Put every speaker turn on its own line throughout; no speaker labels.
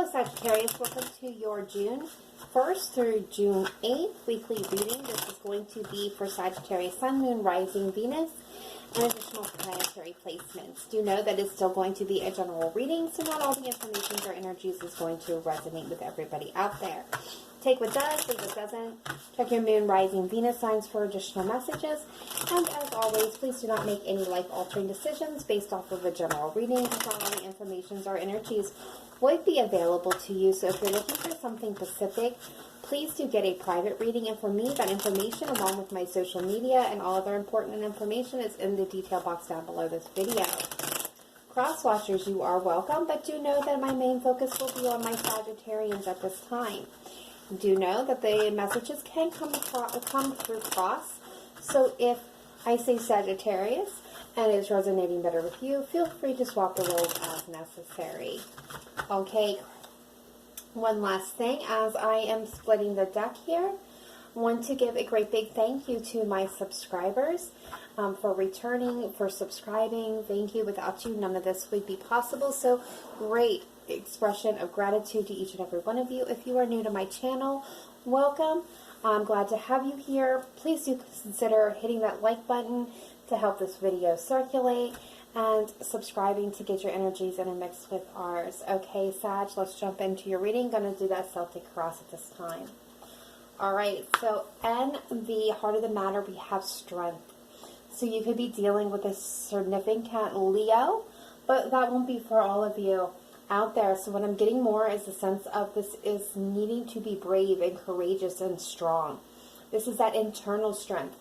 Hello Sagittarius, welcome to your June 1st through June 8th weekly reading. This is going to be for Sagittarius, Sun, Moon, Rising, Venus, and additional planetary placements. Do know that it's still going to be a general reading, so not all the information or energies is going to resonate with everybody out there. Take what does, leave what doesn't. Check your Moon, Rising, Venus signs for additional messages. And as always, please do not make any life-altering decisions based off of a general reading, as not all the information or energies would be available to you. So if you're looking for something specific, please do get a private reading. And for me, that information, along with my social media and all other important information, is in the detail box down below this video. Cross-watchers, you are welcome, but do know that my main focus will be on my Sagittarians at this time. Do know that the messages can come through cross. So if I say Sagittarius and it's resonating better with you, feel free to swap the roles as necessary. Okay, one last thing, as I am splitting the deck here, I want to give a great big thank you to my subscribers for returning, for subscribing. Thank you. Without you, none of this would be possible. So great expression of gratitude to each and every one of you. If you are new to my channel, welcome. I'm glad to have you here. Please do consider hitting that like button to help this video circulate, and subscribing to get your energies intermixed with ours. Okay, Sag, let's jump into your reading. Going to do that Celtic cross at this time. Alright, so in the heart of the matter, we have strength. So you could be dealing with a significant Leo, but that won't be for all of you out there. So what I'm getting more is the sense of this is needing to be brave and courageous and strong. This is that internal strength,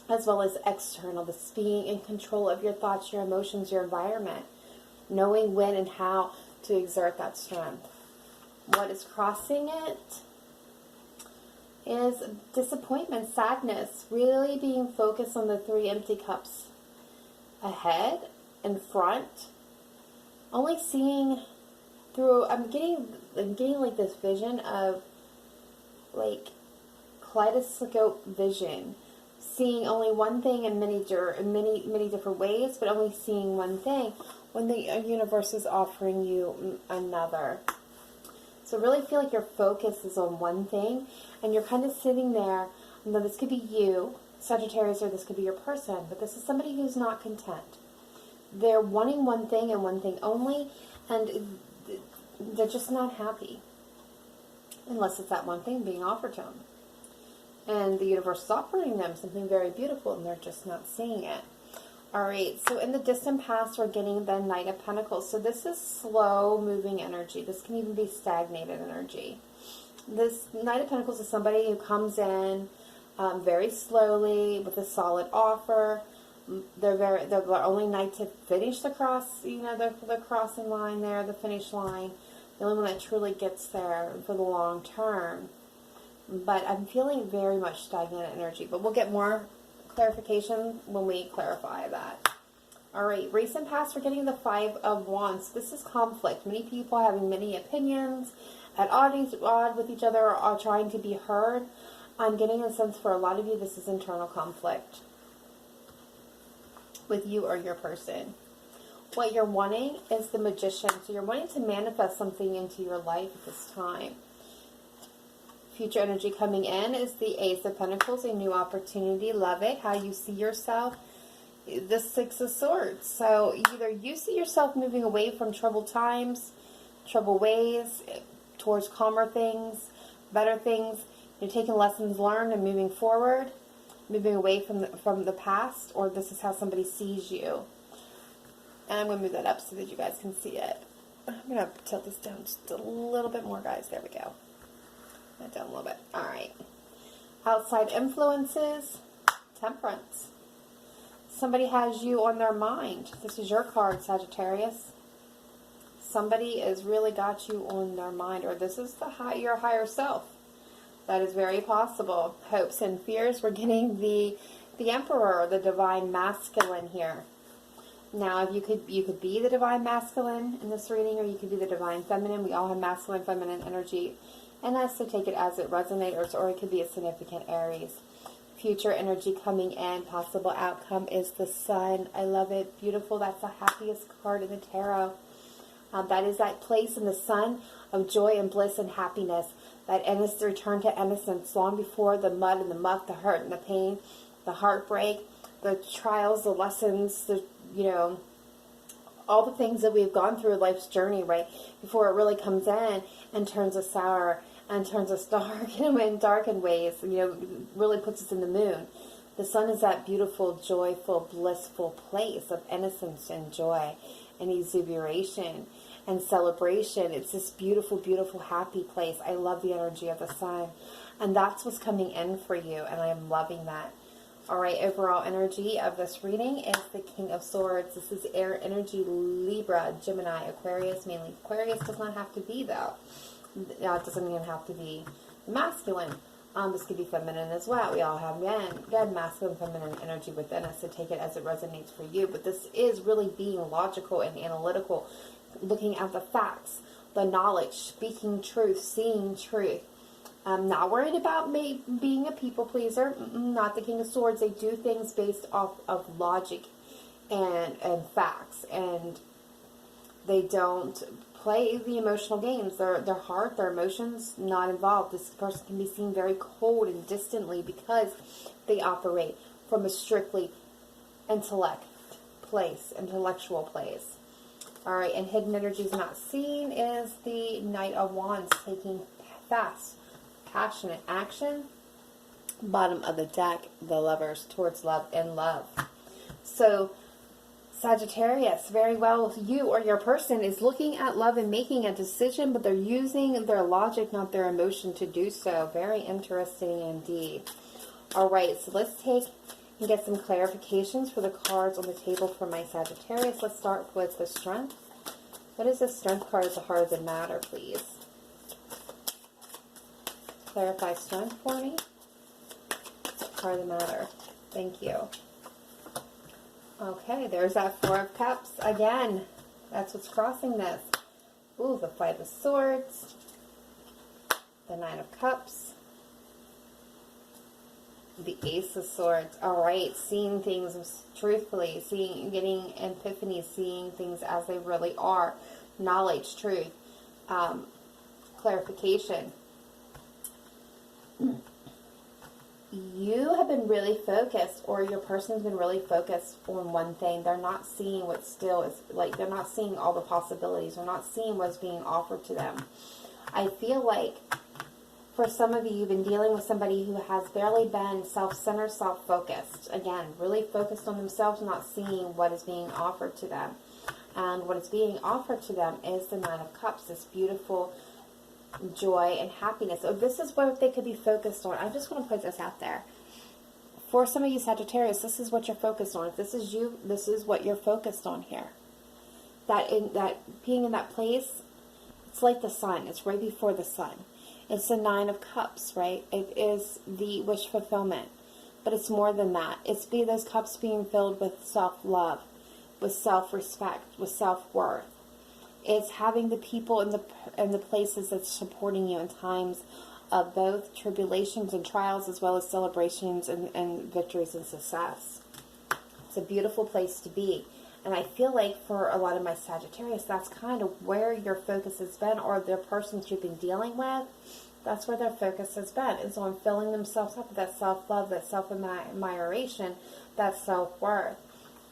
as well as external, this being in control of your thoughts, your emotions, your environment, knowing when and how to exert that strength. What is crossing it is disappointment, sadness, really being focused on the 3 empty cups ahead, in front, only seeing through. I'm getting like this vision of like kaleidoscope vision, seeing only one thing in many different ways, but only seeing one thing when the universe is offering you another. So really feel like your focus is on one thing, and you're kind of sitting there. Now this could be you, Sagittarius, or this could be your person, but this is somebody who's not content. They're wanting one thing and one thing only, and they're just not happy unless it's that one thing being offered to them. And the universe is offering them something very beautiful, and they're just not seeing it. Alright, so in the distant past, we're getting the Knight of Pentacles. So this is slow-moving energy. This can even be stagnated energy. This Knight of Pentacles is somebody who comes in very slowly with a solid offer. They're the only knight to finish the cross, the crossing line there, the finish line. The only one that truly gets there for the long term. But I'm feeling very much stagnant energy. But we'll get more clarification when we clarify that. Alright, recent past, we're getting the 5 of Wands. This is conflict. Many people having many opinions, at odds with each other, are trying to be heard. I'm getting a sense for a lot of you, this is internal conflict with you or your person. What you're wanting is the Magician. So you're wanting to manifest something into your life at this time. Future energy coming in is the Ace of Pentacles, a new opportunity. Love it. How you see yourself. The 6 of Swords. So either you see yourself moving away from troubled times, troubled ways, towards calmer things, better things. You're taking lessons learned and moving forward, moving away from the past, or this is how somebody sees you. And I'm going to move that up so that you guys can see it. I'm going to tilt this down just a little bit more, guys. There we go. That down a little bit. Alright. Outside influences. Temperance. Somebody has you on their mind. This is your card, Sagittarius. Somebody has really got you on their mind. Or this is your higher self. That is very possible. Hopes and fears. We're getting the Emperor, the Divine Masculine here. Now, if you could be the Divine Masculine in this reading, or you could be the Divine Feminine. We all have masculine, feminine energy. And us to take it as it resonates, or it could be a significant Aries. Future energy coming in. Possible outcome is the Sun. I love it. Beautiful. That's the happiest card in the tarot. That is that place in the sun of joy and bliss and happiness. That innocent return to innocence long before the mud and the muck, the hurt and the pain, the heartbreak, the trials, the lessons, the, you know, all the things that we've gone through life's journey, right? Before it really comes in and turns us sour and turns us dark in darkened ways, you know, really puts us in the moon. The sun is that beautiful, joyful, blissful place of innocence and joy and exuberation and celebration. It's this beautiful, beautiful, happy place. I love the energy of the sun. And that's what's coming in for you, and I am loving that. All right, overall energy of this reading is the King of Swords. This is air energy, Libra, Gemini, Aquarius, mainly. Aquarius does not have to be, though. It doesn't even have to be masculine. This could be feminine as well. We all have again, masculine, feminine energy within us, so take it as it resonates for you. But this is really being logical and analytical, looking at the facts, the knowledge, speaking truth, seeing truth. I'm not worried about being a people pleaser. Not the King of Swords. They do things based off of logic and facts, and they don't play the emotional games. Their heart, their emotions, not involved. This person can be seen very cold and distantly because they operate from a strictly intellectual place. Alright, and hidden energies not seen is the Knight of Wands, taking fast, passionate action. Bottom of the deck, the Lovers, towards love and love. So, Sagittarius, very well, you or your person is looking at love and making a decision, but they're using their logic, not their emotion, to do so. Very interesting indeed. Alright, so let's take and get some clarifications for the cards on the table for my Sagittarius. Let's start with the Strength. What is the Strength card at the heart of the matter, please? Clarify Strength for me. Card of the matter. Thank you. Okay, there's that Four of Cups again. That's what's crossing this. Ooh, the Five of Swords. The Nine of Cups. The Ace of Swords. Alright, seeing things truthfully, getting epiphany, seeing things as they really are. Knowledge, truth, clarification. You have been really focused, or your person's been really focused on one thing. They're not seeing what still is, like, they're not seeing all the possibilities. They're not seeing what's being offered to them. I feel like for some of you, you've been dealing with somebody who has barely been self-centered, self-focused. Again, really focused on themselves, not seeing what is being offered to them. And what is being offered to them is the Nine of Cups, this beautiful joy and happiness. So this is what they could be focused on. I just want to put this out there. For some of you Sagittarius, this is what you're focused on. If this is you, this is what you're focused on here. That being in that place, it's like the sun. It's right before the sun. It's the Nine of Cups, right? It is the wish fulfillment. But it's more than that. It's those cups being filled with self-love, with self-respect, with self-worth. It's having the people in the places that's supporting you in times of both tribulations and trials, as well as celebrations and victories and success. It's a beautiful place to be. And I feel like for a lot of my Sagittarius, that's kind of where your focus has been, or the persons you've been dealing with, that's where their focus has been. Is on filling themselves up with that self-love, that self-admiration, that self-worth.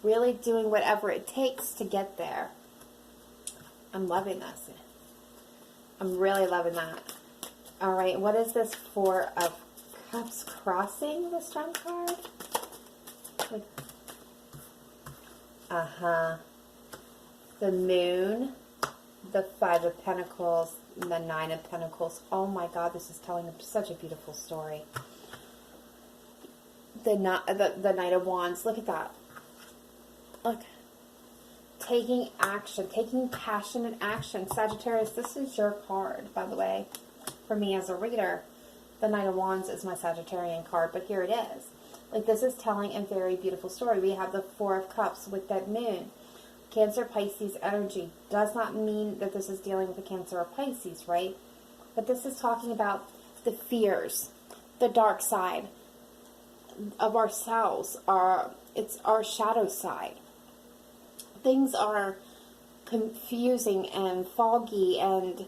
Really doing whatever it takes to get there. I'm loving this. I'm really loving that. Alright, what is this Four of Cups crossing the Strength card? The Moon, the Five of Pentacles, and the Nine of Pentacles. Oh my God, this is telling such a beautiful story. The Knight of Wands. Look at that. Look. Taking action, taking passionate action. Sagittarius, this is your card, by the way, for me as a reader. The Knight of Wands is my Sagittarian card, but here it is. Like, this is telling a very beautiful story. We have the Four of Cups with that Moon. Cancer, Pisces energy does not mean that this is dealing with the Cancer or Pisces, right? But this is talking about the fears, the dark side of ourselves. It's our shadow side. Things are confusing and foggy and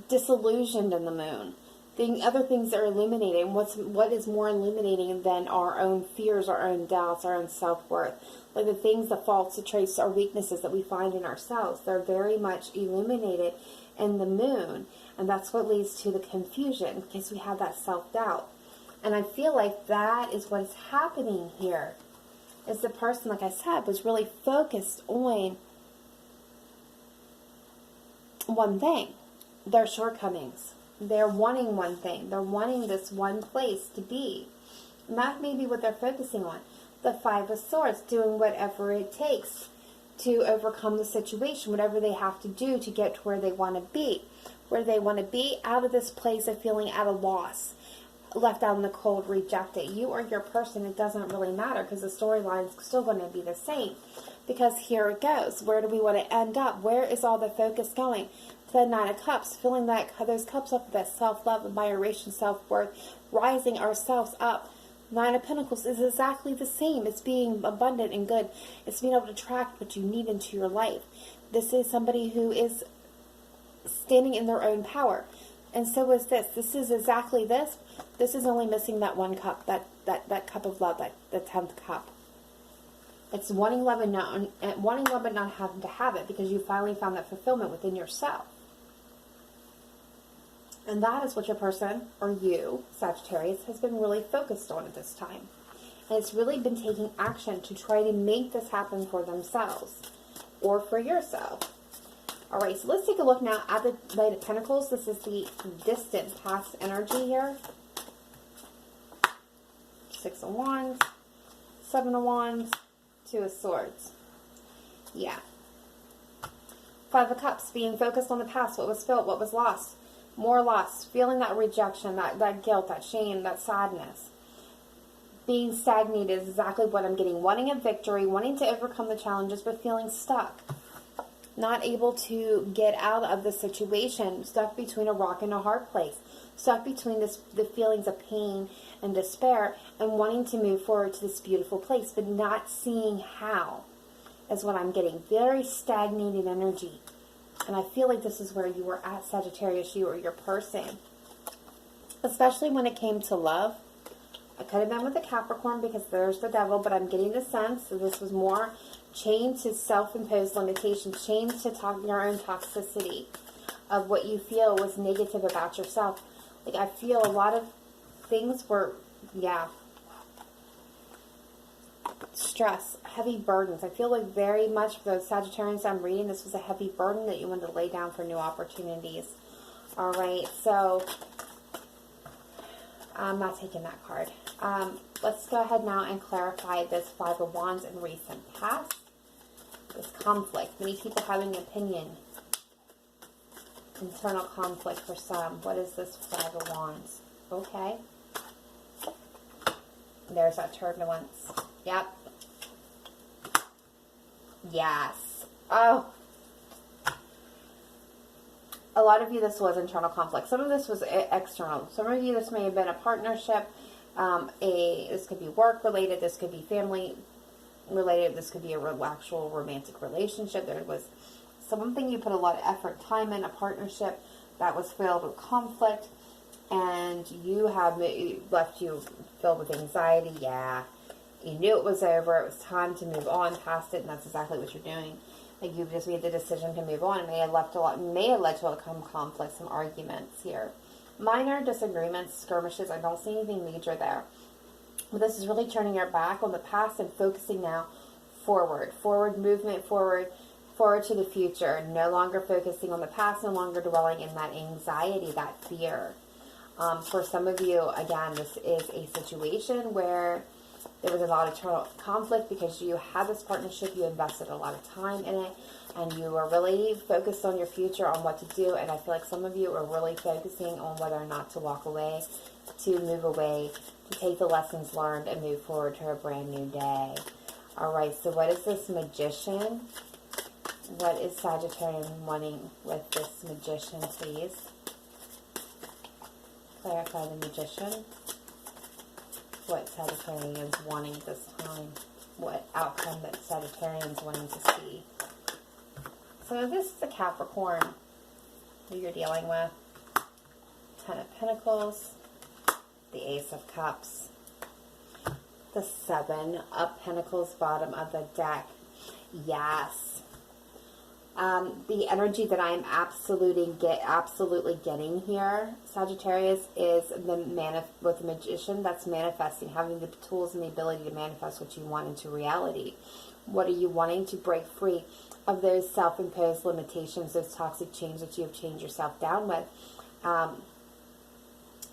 disillusioned in the moon. The other things that are illuminating, what is more illuminating than our own fears, our own doubts, our own self-worth? Like the things, the faults, the traits, our weaknesses that we find in ourselves, they're very much illuminated in the moon. And that's what leads to the confusion, because we have that self-doubt. And I feel like that is what is happening here. Is the person, like I said, was really focused on one thing, their shortcomings. They're wanting one thing. They're wanting this one place to be. And that may be what they're focusing on. The Five of Swords, doing whatever it takes to overcome the situation, whatever they have to do to get to where they want to be. Where they want to be, out of this place of feeling at a loss, left out in the cold, rejected. You or your person, it doesn't really matter, because the storyline is still going to be the same. Because here it goes. Where do we want to end up? Where is all the focus going? The Nine of Cups, filling those cups up with that self-love, admiration, self-worth, rising ourselves up. Nine of Pentacles is exactly the same. It's being abundant and good. It's being able to attract what you need into your life. This is somebody who is standing in their own power. And so is this. This is exactly this. This is only missing that one cup, that cup of love, the 10th cup. It's wanting love and not having to have it, because you finally found that fulfillment within yourself. And that is what your person, or you, Sagittarius, has been really focused on at this time. And it's really been taking action to try to make this happen for themselves, or for yourself. Alright, so let's take a look now at the Knight of Pentacles. This is the distant past energy here. Six of Wands, Seven of Wands, Two of Swords. Yeah. Five of Cups, being focused on the past, what was felt, what was lost. More loss, feeling that rejection, that guilt, that shame, that sadness. Being stagnated is exactly what I'm getting. Wanting a victory, wanting to overcome the challenges, but feeling stuck. Not able to get out of the situation, stuck between a rock and a hard place. Stuck between the feelings of pain and despair, and wanting to move forward to this beautiful place, but not seeing how, is what I'm getting. Very stagnated energy. And I feel like this is where you were at, Sagittarius, you or your person. Especially when it came to love. I could have been with a Capricorn, because there's the devil, but I'm getting the sense that this was more chained to self-imposed limitations, chained to your own toxicity of what you feel was negative about yourself. Like, I feel a lot of things were, stress, heavy burdens. I feel like very much for those Sagittarians I'm reading, this was a heavy burden that you wanted to lay down for new opportunities. Alright, so I'm not taking that card. Let's go ahead now and clarify this Five of Wands in recent past. This conflict. Many people having an opinion. Internal conflict for some. What is this Five of Wands? Okay. There's that turbulence. Yep. Yes. Oh. A lot of you, this was internal conflict. Some of this was external. Some of you, this may have been a partnership. This could be work related. This could be family related. This could be a actual romantic relationship. There was something you put a lot of effort, time in, a partnership that was filled with conflict, and you have left you filled with anxiety. Yeah. You knew it was over. It was time to move on past it, and that's exactly what you're doing. Like, you've just made the decision to move on. It may have led to some conflict, some arguments here. Minor disagreements, skirmishes. I don't see anything major there. But this is really turning your back on the past and focusing now forward. Forward movement, forward to the future. No longer focusing on the past, no longer dwelling in that anxiety, that fear. For some of you, again, this is a situation where there was a lot of internal conflict because you had this partnership, you invested a lot of time in it, and you were really focused on your future, on what to do, and I feel like some of you are really focusing on whether or not to walk away, to move away, to take the lessons learned and move forward to a brand new day. Alright, so what is this Magician? What is Sagittarius wanting with this Magician, please? Clarify the Magician. What Sagittarius is wanting this time. what outcome that Sagittarian's wanting to see. So this is a Capricorn who you're dealing with. 10 of Pentacles, the Ace of Cups, the 7 of Pentacles, bottom of the deck. Yes. The energy that I am absolutely getting here, Sagittarius, is with the Magician that's manifesting, having the tools and the ability to manifest what you want into reality. What are you wanting to break free of those self-imposed limitations, those toxic chains that you have chained yourself down with?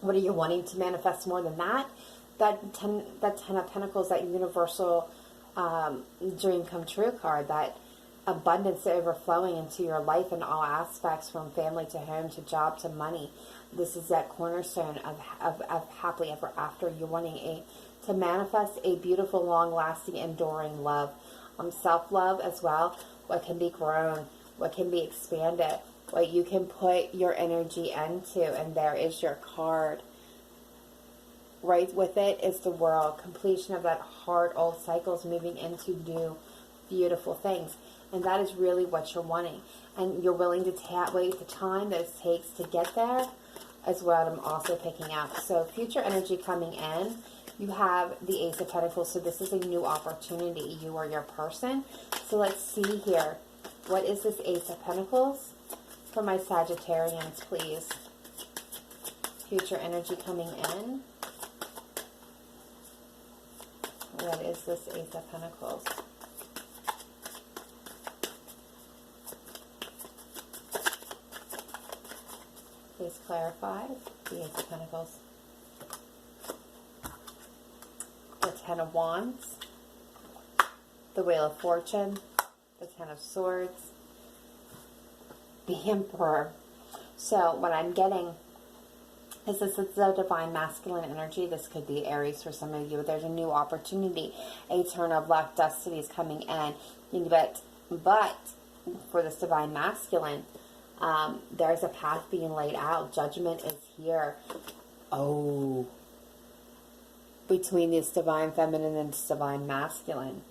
What are you wanting to manifest more than that? That 10 of Pentacles, that universal dream come true card, that abundance overflowing into your life in all aspects, from family to home to job to money. This is that cornerstone of happily ever after. You're wanting to manifest a beautiful, long-lasting, enduring love. Self-love as well. What can be grown, what can be expanded, what you can put your energy into. And there is your card. Right with it is the World. Completion of that hard old cycles, moving into new, beautiful things. And that is really what you're wanting. And you're willing to wait the time that it takes to get there, is what I'm also picking up. So future energy coming in. You have the Ace of Pentacles. So this is a new opportunity. You or your person. So let's see here. What is this Ace of Pentacles for my Sagittarians, please? Future energy coming in. What is this Ace of Pentacles? Please clarify the Ace of Pentacles. The 10 of Wands. The Wheel of Fortune. The 10 of Swords. The Emperor. So what I'm getting is this is the divine masculine energy. This could be Aries for some of you. There's a new opportunity. A turn of luck, destiny is coming in. But for this divine masculine, there's a path being laid out. Judgment is here. Oh. Between this divine feminine and this divine masculine.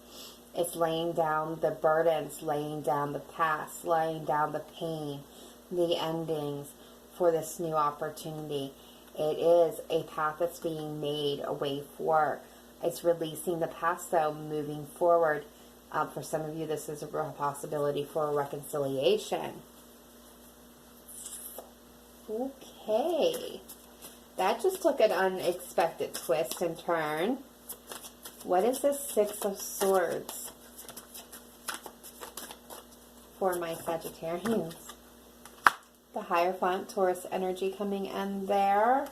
It's laying down the burdens, laying down the past, laying down the pain, the endings for this new opportunity. It is a path that's being made, a way for. It's releasing the past, though, moving forward. For some of you, this is a real possibility for a reconciliation. Okay. That just took an unexpected twist and turn. What is this 6 of Swords for my Sagittarians? The Hierophant, Taurus energy coming in there.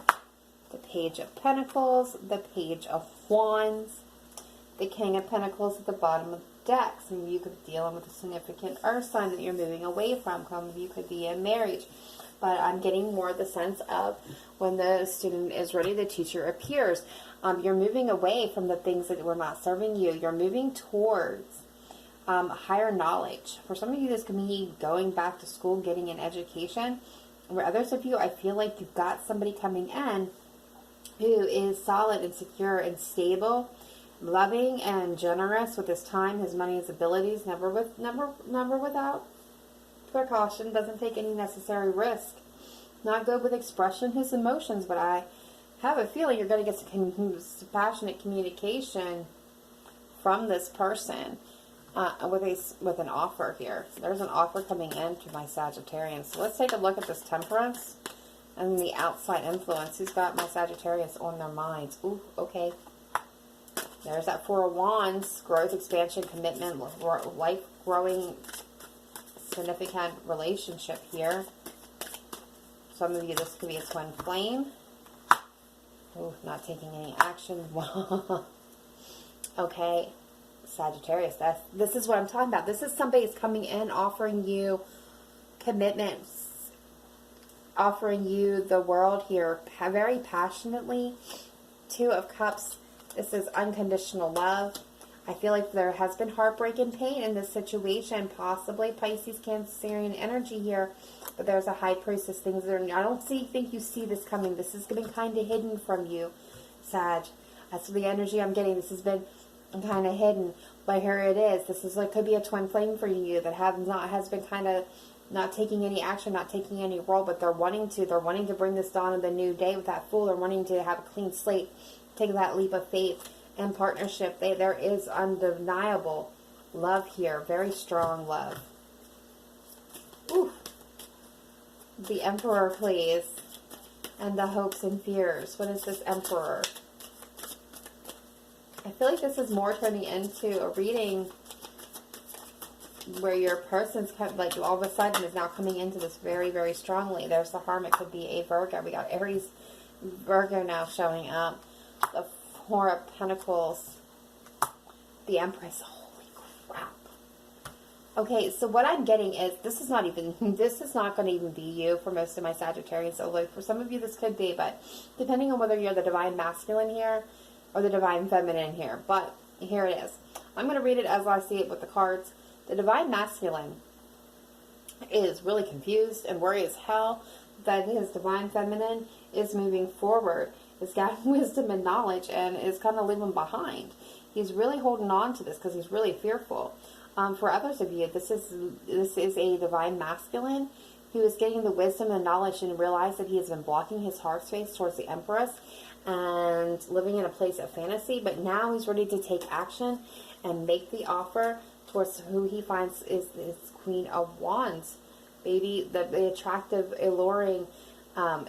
The Page of Pentacles. The Page of Wands. The King of Pentacles at the bottom of the deck. Some of you could be dealing with a significant earth sign that you're moving away from. Some of you could be in marriage. But I'm getting more the sense of when the student is ready, the teacher appears. You're moving away from the things that were not serving you. You're moving towards higher knowledge. For some of you, this can be going back to school, getting an education. For others of you, I feel like you've got somebody coming in who is solid and secure and stable, loving and generous with his time, his money, his abilities, never without precaution, doesn't take any necessary risk. Not good with expression his emotions, but I have a feeling you're going to get some passionate communication from this person with an offer here. There's an offer coming in to my Sagittarians. So let's take a look at this Temperance and the outside influence. Who's got my Sagittarius on their minds? Ooh, okay. There's that 4 of Wands, growth, expansion, commitment, life growing, significant relationship here. Some of you, this could be a twin flame. Oh, not taking any action. Okay, Sagittarius, this is what I'm talking about. This is somebody who's coming in, offering you commitments, offering you the world here, very passionately. 2 of Cups. This is unconditional love. I feel like there has been heartbreak and pain in this situation, possibly Pisces, Cancerian energy here, but there's a High Priestess. Things that I don't think you see this coming. This has been kind of hidden from you, Sag. That's the energy I'm getting. This has been kind of hidden, But here it is. This is like, could be a twin flame for you that has been kind of not taking any action, not taking any role, but they're wanting to. They're wanting to bring this dawn of the new day with that Fool. They're wanting to have a clean slate, take that leap of faith and partnership. There is undeniable love here. Very strong love. Ooh. The Emperor, please. And the hopes and fears. What is this Emperor? I feel like this is more turning into a reading where your person's kind of like all of a sudden is now coming into this very, very strongly. There's the Hermit, could be a Virgo. We got Aries, Virgo now showing up. The Four of Pentacles. The Empress. Holy crap. Okay, so what I'm getting is this is not going to even be you for most of my Sagittarius. So like for some of you this could be, but depending on whether you're the Divine Masculine here or the Divine Feminine here. But here it is. I'm going to read it as I see it with the cards. The Divine Masculine is really confused and worried as hell that his Divine Feminine is moving forward, is getting wisdom and knowledge, and is kind of leaving behind. He's really holding on to this because he's really fearful. For others of you, this is a Divine Masculine who is getting the wisdom and knowledge and realize that he has been blocking his heart space towards the Empress and living in a place of fantasy, but now he's ready to take action and make the offer towards who he finds is his Queen of Wands. Baby, the attractive, alluring,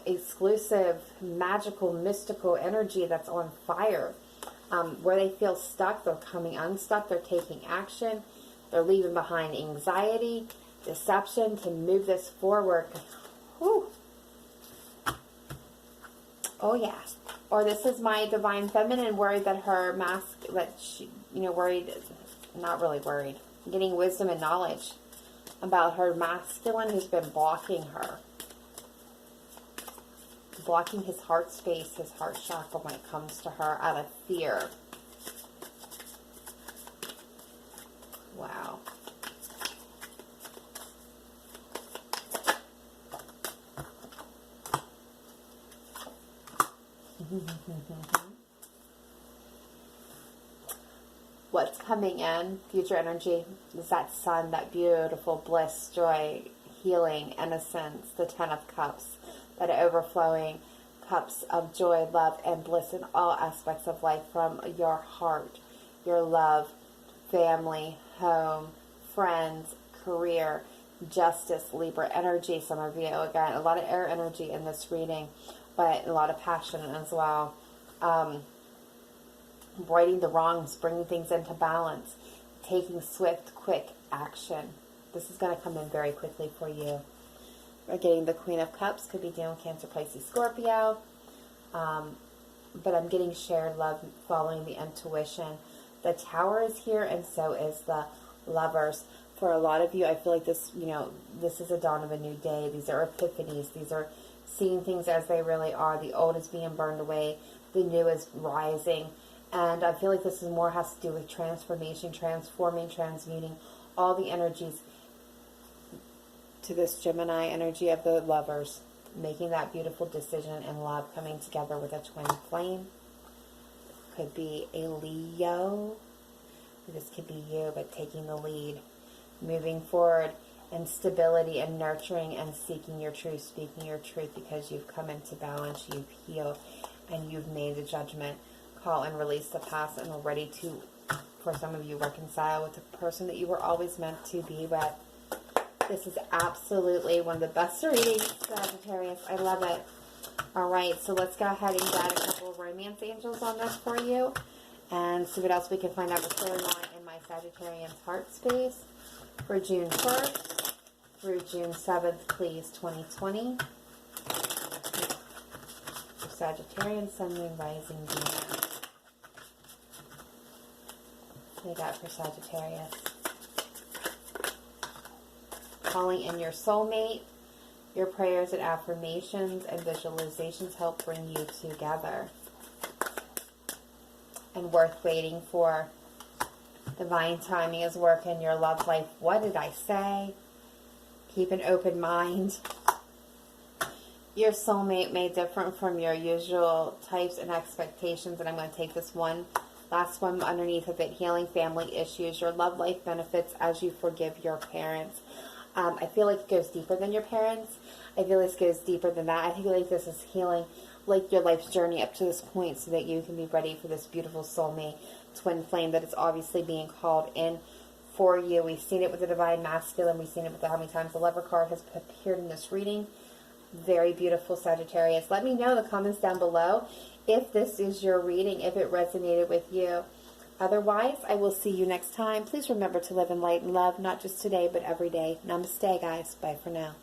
exclusive, magical, mystical energy that's on fire. Where they feel stuck, they're coming unstuck, they're taking action, they're leaving behind anxiety, deception to move this forward. Whew. Oh yeah. Or this is my Divine Feminine worried that her worried, not really worried, getting wisdom and knowledge about her masculine who's been blocking her. Blocking his heart space, his heart chakra when it comes to her out of fear. Wow. What's coming in, future energy, is that sun, that beautiful bliss, joy, healing, innocence, the Ten of Cups, that overflowing cups of joy, love, and bliss in all aspects of life, from your heart, your love, family, home, friends, career, justice, Libra energy. Some of you, again, a lot of air energy in this reading, but a lot of passion as well. Righting the wrongs, bringing things into balance, taking swift, quick action. This is going to come in very quickly for you. We're getting the Queen of Cups, could be doing Cancer, Pisces, Scorpio. But I'm getting shared love, following the intuition. The Tower is here, and so is the Lovers. For a lot of you, I feel like this, this is a dawn of a new day. These are epiphanies. These are seeing things as they really are. The old is being burned away. The new is rising. And I feel like this is more has to do with transformation, transforming, transmuting all the energies to this Gemini energy of the Lovers, making that beautiful decision and love, coming together with a twin flame. Could be a Leo. This could be you, but taking the lead, moving forward in stability and nurturing and seeking your truth, speaking your truth, because you've come into balance, you've healed, and you've made the judgment call and release the past, and are ready to, for some of you, reconcile with the person that you were always meant to be with. This is absolutely one of the best readings, Sagittarius. I love it. All right, so let's go ahead and get a couple of romance angels on this for you and see what else we can find out what's going on in my Sagittarian's heart space for June 1st through June 7th, please, 2020. For Sagittarian, Sun, Moon, Rising, Venus. What do you got for Sagittarius? Calling in your soulmate. Your prayers and affirmations and visualizations help bring you together. And worth waiting for. Divine timing is work in your love life. What did I say? Keep an open mind. Your soulmate may differ from your usual types and expectations. And I'm going to take this one Last one underneath of it, healing family issues. Your love life benefits as you forgive your parents. I feel like it goes deeper than your parents. I feel like this goes deeper than that. I think like this is healing like your life's journey up to this point so that you can be ready for this beautiful soulmate twin flame that is obviously being called in for you. We've seen it with the Divine Masculine. We've seen it with how many times the Lover card has appeared in this reading. Very beautiful, Sagittarius. Let me know in the comments down below if this is your reading, if it resonated with you. Otherwise, I will see you next time. Please remember to live in light and love, not just today, but every day. Namaste, guys. Bye for now.